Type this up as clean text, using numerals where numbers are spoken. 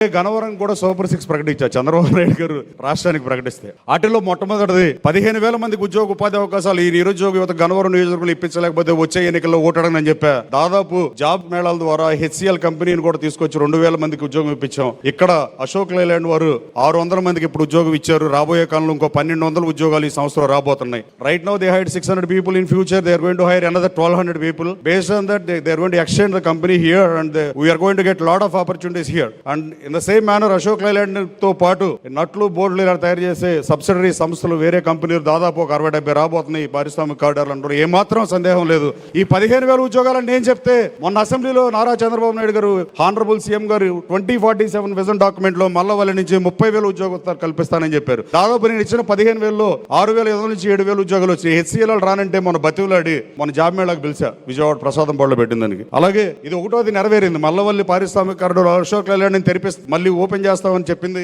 గన్నవరం కూడా సూపర్ 6 ప్రకటించారు చంద్రబాబు నాయుడు గారు రాష్ట్రానికి ప్రకటిస్తే. వాటిలో మొట్టమొదటిది 15,000 మందికి ఉద్యోగ ఉపాధి అవకాశాలు ఈ నిరుద్యోగ యువత గన్నవరం నియోజకవర్గంలో ఇప్పించలేకపోతే వచ్చే ఎన్నికల్లో ఓటడని చెప్పా. దాదాపు జాబ్ మేళాల ద్వారా హెచ్సిఎల్ కంపెనీని కూడా తీసుకొచ్చి 2,000 మందికి ఉద్యోగం ఇప్పించాం. ఇక్కడ అశోక్ లైలాండ్ వారు 600 మందికి ఇప్పుడు ఉద్యోగం ఇచ్చారు. రాబోయే కాలంలో ఇంకో 1,200 ఉద్యోగాలు ఈ సంవత్సరం రాబోతున్నాయి. Right now they hide 600 people. In future they are going to hire another 1,200 people. Based on that they are going to extend the company here and we are going to get lot of opportunities here. And in the same manner Ashok Leyland తో పాటు నట్లు బోర్డులు ఇలా తయారు చేసే subsidiary సంస్థలు వేరే కంపెనీలు దాదాపు ఒక 60-70 రాబోతున్నాయి పారిశ్రామిక కారిడార్లు అంటారు. ఏమాత్రం సందేహం లేదు. ఈ 15,000 ఉద్యోగాలని నేను చెప్తే మొన్న అసెంబ్లీలో నారా చంద్రబాబు నాయుడు గారు హానరబుల్ సీఎం గారు 2047 విజన్ డాక్యుమెంట్ లో మల్లవల్లి నుంచి 30,000 ఉద్యోగాలు కల్పిస్తానని చెప్పారు. దాదాపు నేను ఇచ్చిన 15,000లో 6,000 నుంచి 7,000 ఉద్యోగాలు వచ్చాయి. హెచ్సిఎల్ రానంటే మన బతివులాడి మన జాబ్ మేళాకు పిలిచా విజయవాడ ప్రసాదం బోర్డులో పెట్టిందానికి. అలాగే ఇది ఒకటోది నెరవేరింది. మల్లవల్లి పారిశ్రామిక కారిడార్ అశోక్ లైలాండ్ తెరిపిస్తే మళ్ళీ ఓపెన్ చేస్తామని చెప్పింది.